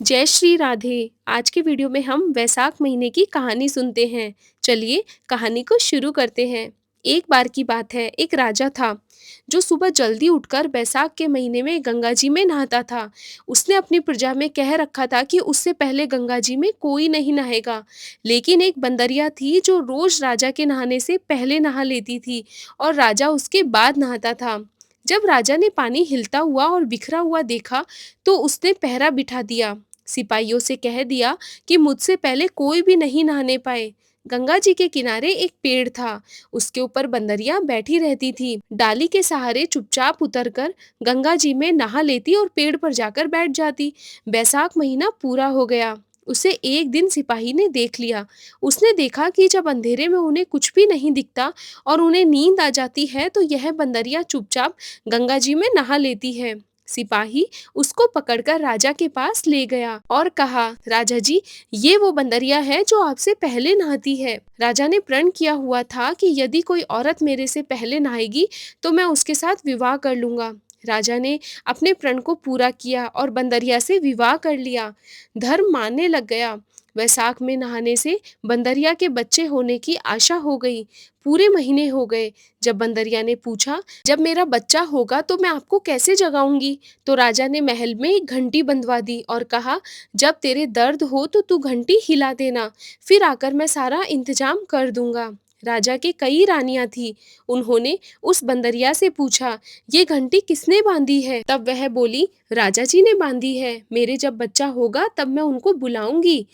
जय श्री राधे। आज के वीडियो में हम वैसाख महीने की कहानी सुनते हैं। चलिए कहानी को शुरू करते हैं। एक बार की बात है, एक राजा था जो सुबह जल्दी उठकर बैसाख के महीने में गंगा जी में नहाता था। उसने अपनी प्रजा में कह रखा था कि उससे पहले गंगा जी में कोई नहीं नहाएगा। लेकिन एक बंदरिया थी जो रोज राजा के नहाने से पहले नहा लेती थी और राजा उसके बाद नहाता था। जब राजा ने पानी हिलता हुआ और बिखरा हुआ देखा तो उसने पहरा बिठा दिया। सिपाहियों से कह दिया कि मुझसे पहले कोई भी नहीं नहाने पाए। गंगा जी के किनारे एक पेड़ था। उसके ऊपर बंदरिया बैठी रहती थी। डाली के सहारे चुपचाप उतरकर गंगा जी में नहा लेती और पेड़ पर जाकर बैठ जाती। बैसाख महीना पूरा हो गया। उसे एक दिन सिपाही ने देख लिया। उसने देखा कि जब अंधेरे में उन्हें कुछ भी नहीं दिखता और उन्हें नींद आ जाती है तो यह बंदरिया चुपचाप गंगा जी में नहा लेती है। सिपाही उसको पकड़कर राजा के पास ले गया और कहा, राजा जी, ये वो बंदरिया है जो आपसे पहले नहाती है। राजा ने प्रण किया हुआ था कि यदि कोई औरत मेरे से पहले नहाएगी तो मैं उसके साथ विवाह कर लूंगा। राजा ने अपने प्रण को पूरा किया और बंदरिया से विवाह कर लिया। धर्म मानने लग गया। वैसाख में नहाने से बंदरिया के बच्चे होने की आशा हो गई। पूरे महीने हो गए। जब बंदरिया ने पूछा, जब मेरा बच्चा होगा तो मैं आपको कैसे जगाऊंगी? तो राजा ने महल में एक घंटी बंधवा दी और कहा, जब तेरे दर्द हो तो तू घंटी हिला देना, फिर आकर मैं सारा इंतजाम कर दूंगा। राजा के कई रानियां थी। उन्होंने उस बंदरिया से पूछा, ये घंटी किसने बांधी है? तब वह बोली, राजा जी ने बांधी है। मेरे जब बच्चा होगा तब मैं उनको बुलाऊंगी।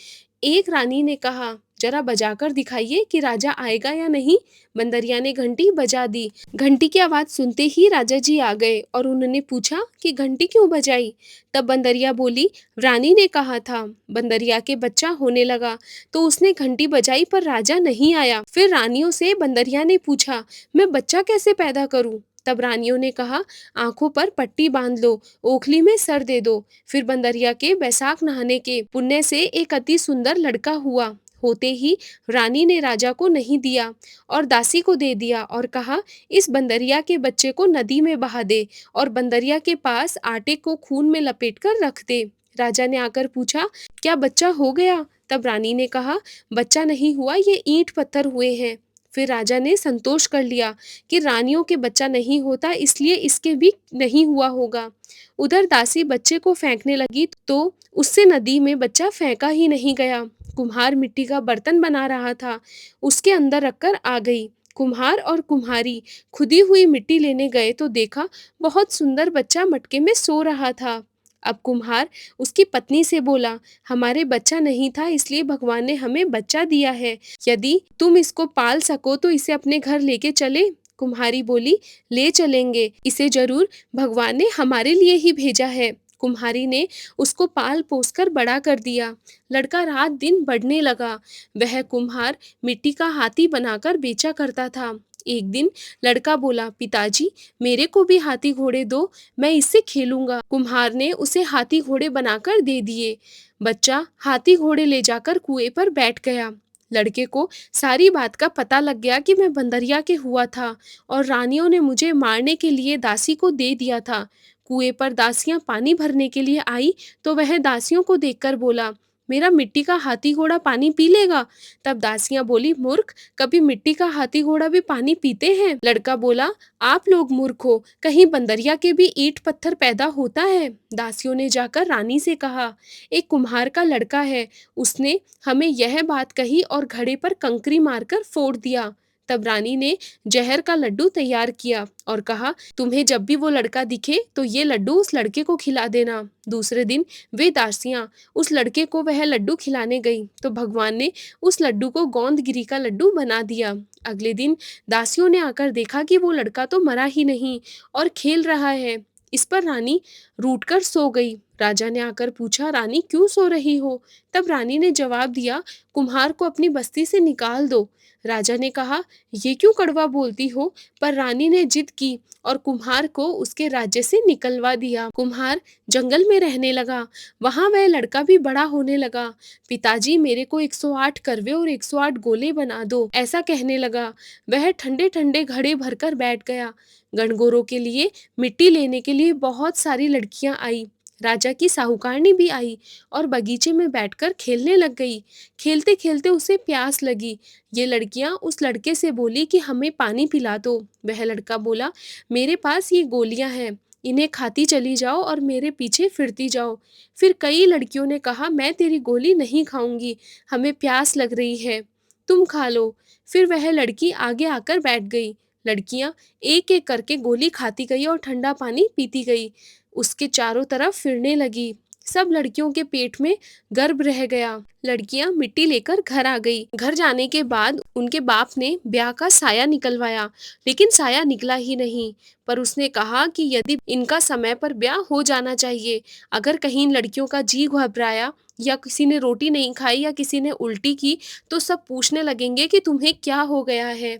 एक रानी ने कहा, जरा बजाकर दिखाइए कि राजा आएगा या नहीं। बंदरिया ने घंटी बजा दी। घंटी की आवाज सुनते ही राजा जी आ गए और उन्होंने पूछा कि घंटी क्यों बजाई? तब बंदरिया बोली, रानी ने कहा था। बंदरिया के बच्चा होने लगा तो उसने घंटी बजाई पर राजा नहीं आया। फिर रानियों से बंदरिया ने पूछा, मैं बच्चा कैसे पैदा करूं? तब रानियों ने कहा, आंखों पर पट्टी बांध लो, ओखली में सर दे दो। फिर बंदरिया के बैसाख नहाने के पुण्य से एक अति सुंदर लड़का हुआ। होते ही रानी ने राजा को नहीं दिया और दासी को दे दिया और कहा, इस बंदरिया के बच्चे को नदी में बहा दे और बंदरिया के पास आटे को खून में लपेटकर रख दे। राजा ने आकर पूछा, क्या बच्चा हो गया? तब रानी ने कहा, बच्चा नहीं हुआ, ये ईंट पत्थर हुए हैं। फिर राजा ने संतोष कर लिया कि रानियों के बच्चा नहीं होता, इसलिए इसके भी नहीं हुआ होगा। उधर दासी बच्चे को फेंकने लगी तो उससे नदी में बच्चा फेंका ही नहीं गया। कुम्हार मिट्टी का बर्तन बना रहा था, उसके अंदर रखकर आ गई। कुम्हार और कुम्हारी खुदी हुई मिट्टी लेने गए तो देखा बहुत सुंदर बच्चा मटके में सो रहा था। अब कुम्हार उसकी पत्नी से बोला, हमारे बच्चा नहीं था इसलिए भगवान ने हमें बच्चा दिया है। यदि तुम इसको पाल सको तो इसे अपने घर लेके चले। कुम्हारी बोली, ले चलेंगे, इसे जरूर भगवान ने हमारे लिए ही भेजा है। कुम्हारी ने उसको पाल पोस कर बड़ा कर दिया। लड़का रात दिन बढ़ने लगा। वह कुम्हार मिट्टी का हाथी बनाकर बेचा करता था। एक दिन लड़का बोला, पिताजी, मेरे को भी हाथी घोड़े दो, मैं इससे खेलूंगा। कुम्हार ने उसे हाथी घोड़े बनाकर दे दिए। बच्चा हाथी घोड़े ले जाकर कुएं पर बैठ गया। लड़के को सारी बात का पता लग गया कि मैं बंदरिया के हुआ था और रानियों ने मुझे मारने के लिए दासी को दे दिया था। कुएं पर दासियां पानी भरने के लिए आई तो वह दासियों को देखकर बोला, मेरा मिट्टी का हाथी घोड़ा पानी पी लेगा? तब दासियां बोली, मूर्ख, कभी मिट्टी का हाथी घोड़ा भी पानी पीते हैं? लड़का बोला, आप लोग मूर्ख हो, कहीं बंदरिया के भी ईंट पत्थर पैदा होता है? दासियों ने जाकर रानी से कहा, एक कुम्हार का लड़का है, उसने हमें यह बात कही और घड़े पर कंकरी मारकर फोड़ दिया। तब रानी ने जहर का लड्डू तैयार किया और कहा, तुम्हें जब भी वो लड़का दिखे तो ये लड्डू उस लड़के को खिला देना। दूसरे दिन वे दासियां उस लड़के को वह लड्डू खिलाने गई तो भगवान ने उस लड्डू को गोंदगिरी का लड्डू बना दिया। अगले दिन दासियों ने आकर देखा कि वो लड़का तो मरा ही नहीं और खेल रहा है। इस पर रानी रूठ कर सो गई। राजा ने आकर पूछा, रानी क्यों सो रही हो? तब रानी ने जवाब दिया, कुम्हार को अपनी बस्ती से निकाल दो। राजा ने कहा, ये क्यों कड़वा बोलती हो? पर रानी ने जिद की और कुम्हार को उसके राज्य से निकलवा दिया। कुम्हार जंगल में रहने लगा। वहां वह लड़का भी बड़ा होने लगा। पिताजी, मेरे को 108 करवे और 108 गोले बना दो, ऐसा कहने लगा। वह ठंडे ठंडे घड़े भरकर बैठ गया। गणगौरों के लिए मिट्टी लेने के लिए बहुत सारी लड़कियां आई। राजा की साहूकारनी भी आई और बगीचे में बैठकर खेलने लग गई। खेलते खेलते उसे प्यास लगी। ये लड़कियां उस लड़के से बोली कि हमें पानी पिला दो। वह लड़का बोला, मेरे पास ये गोलियां हैं, इन्हें खाती चली जाओ और मेरे पीछे फिरती जाओ। फिर कई लड़कियों ने कहा, मैं तेरी गोली नहीं खाऊंगी, हमें प्यास लग रही है, तुम खा लो। फिर वह लड़की आगे आकर बैठ गई। लड़कियां एक एक करके गोली खाती गई और ठंडा पानी पीती गई। उसके चारों तरफ फिरने लगी। सब लड़कियों के पेट में गर्भ रह गया। लड़कियां मिट्टी लेकर घर आ गई। घर जाने के बाद उनके बाप ने ब्याह का साया निकलवाया, लेकिन साया निकला ही नहीं। पर उसने कहा कि यदि इनका समय पर ब्याह हो जाना चाहिए। अगर कहीं इन लड़कियों का जी घबराया या किसी ने रोटी नहीं खाई या किसी ने उल्टी की तो सब पूछने लगेंगे कि तुम्हें क्या हो गया है।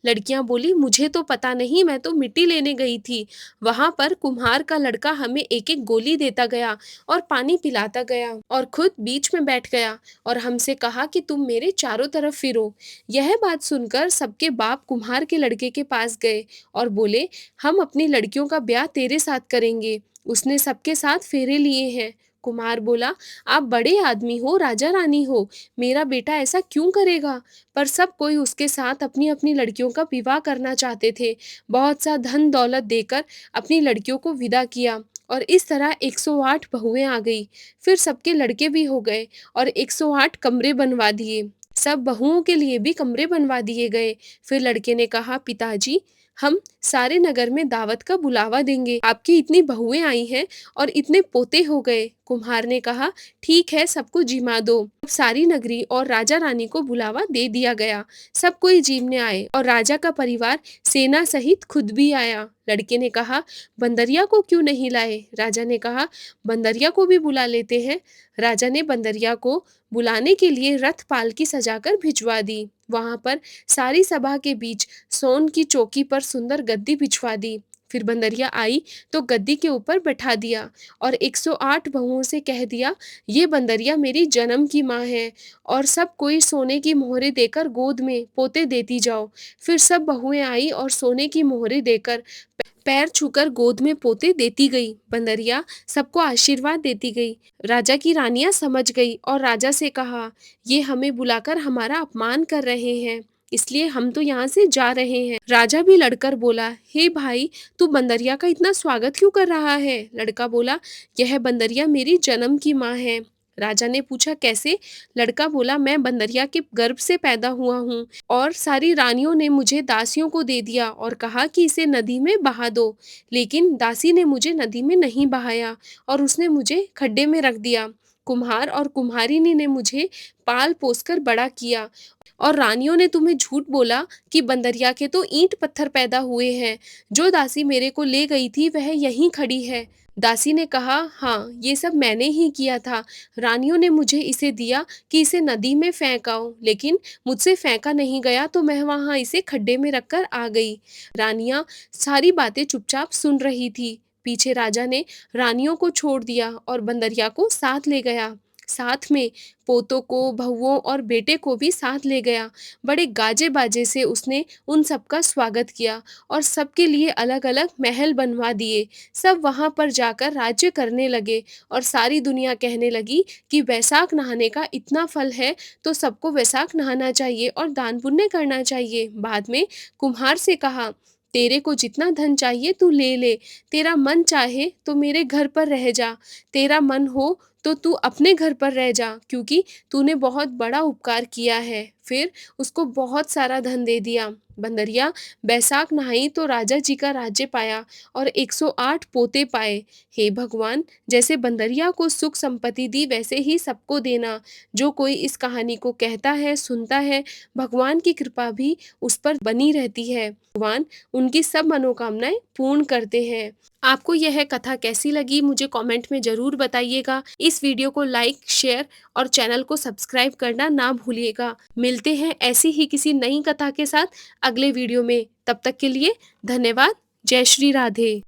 लड़कियां बोली, मुझे तो पता नहीं, मैं तो मिट्टी लेने गई थी। वहां पर कुम्हार का लड़का हमें एक एक गोली देता गया और पानी पिलाता गया और खुद बीच में बैठ गया और हमसे कहा कि तुम मेरे चारों तरफ फिरो। यह बात सुनकर सबके बाप कुम्हार के लड़के के पास गए और बोले, हम अपनी लड़कियों का ब्याह तेरे साथ करेंगे, उसने सबके साथ फेरे लिए हैं। कुम्हार बोला, आप बड़े आदमी हो, राजा रानी हो, मेरा बेटा ऐसा क्यों करेगा। पर सब कोई उसके साथ अपनी अपनी लड़कियों का विवाह करना चाहते थे। बहुत सा धन दौलत देकर अपनी लड़कियों को विदा किया और इस तरह 108 बहुएं आ गई। फिर सबके लड़के भी हो गए और 108 कमरे बनवा दिए। सब बहुओं के लिए भी कमरे बनवा दिए गए। फिर लड़के ने कहा, पिताजी, हम सारे नगर में दावत का बुलावा देंगे, आपकी इतनी बहुएं आई हैं और इतने पोते हो गए। कुम्हार ने कहा, ठीक है, सबको जिमा दो। अब सारी नगरी और राजा रानी को बुलावा दे दिया गया। सब कोई जीमने आए और राजा का परिवार सेना सहित खुद भी आया। लड़के ने कहा, बंदरिया को क्यों नहीं लाए। राजा ने कहा, बंदरिया को भी बुला लेते हैं। राजा ने बंदरिया को बुलाने के लिए रथ पालकी सजाकर भिजवा दी। वहां पर सारी सभा के बीच सोन की चौकी पर सुंदर गद्दी बिछवा दी। फिर बंदरिया आई तो गद्दी के ऊपर बैठा दिया और 108 बहुओं से कह दिया, ये बंदरिया मेरी जन्म की माँ है और सब कोई सोने की मोहरें देकर गोद में पोते देती जाओ। फिर सब बहुएं आई और सोने की मोहरें देकर पैर छूकर गोद में पोते देती गई। बंदरिया सबको आशीर्वाद देती गई। राजा की रानियां समझ गई और राजा से कहा, ये हमें बुलाकर हमारा अपमान कर रहे हैं, इसलिए हम तो यहाँ से जा रहे हैं। राजा भी लड़कर बोला, हे भाई, तू बंदरिया का इतना स्वागत क्यों कर रहा है। लड़का बोला, यह बंदरिया मेरी जन्म की माँ है। राजा ने पूछा, कैसे। लड़का बोला, मैं बंदरिया के गर्भ से पैदा हुआ हूँ और सारी रानियों ने मुझे दासियों को दे दिया और कहा कि इसे नदी में बहा दो, लेकिन दासी ने मुझे नदी में नहीं बहाया और उसने मुझे खड्डे में रख दिया। कुम्हार और कुम्हारिनी ने मुझे पाल पोसकर बड़ा किया और रानियों ने तुम्हें झूठ बोला कि बंदरिया के तो ईंट पत्थर पैदा हुए हैं। जो दासी मेरे को ले गई थी वह यहीं खड़ी है। दासी ने कहा, हाँ, ये सब मैंने ही किया था। रानियों ने मुझे इसे दिया कि इसे नदी में फेंक आओ, लेकिन मुझसे फेंका नहीं गया तो मैं वहां इसे खड्डे में रखकर आ गई। रानियां सारी बातें चुपचाप सुन रही थी। पीछे राजा ने रानियों को छोड़ दिया और बंदरिया को साथ ले गया। साथ में पोतों को, बहुओं और बेटे को भी साथ ले गया। बड़े गाजे बाजे से उसने उन सबका स्वागत किया और सबके लिए अलग अलग महल बनवा दिए। सब वहां पर जाकर राज्य करने लगे और सारी दुनिया कहने लगी कि वैशाख नहाने का इतना फल है तो सबको वैशाख नहाना चाहिए और दान पुण्य करना चाहिए। बाद में कुम्हार से कहा, तेरे को जितना धन चाहिए तू ले ले, तेरा मन चाहे तो मेरे घर पर रह जा, तेरा मन हो तो तू अपने घर पर रह जा, क्योंकि तूने बहुत बड़ा उपकार किया है। फिर उसको बहुत सारा धन दे दिया। बंदरिया बैसाख नहाई तो राजा जी का राज्य पाया और 108 पोते पाए। हे भगवान, जैसे बंदरिया को सुख संपत्ति दी वैसे ही सबको देना। जो कोई इस कहानी को कहता है, सुनता है, भगवान की कृपा भी उस पर बनी रहती है। भगवान उनकी सब मनोकामनाएं पूर्ण करते हैं। आपको यह कथा कैसी लगी मुझे कमेंट में ज़रूर बताइएगा। इस वीडियो को लाइक, शेयर और चैनल को सब्सक्राइब करना ना भूलिएगा। मिलते हैं ऐसी ही किसी नई कथा के साथ अगले वीडियो में। तब तक के लिए धन्यवाद। जय श्री राधे।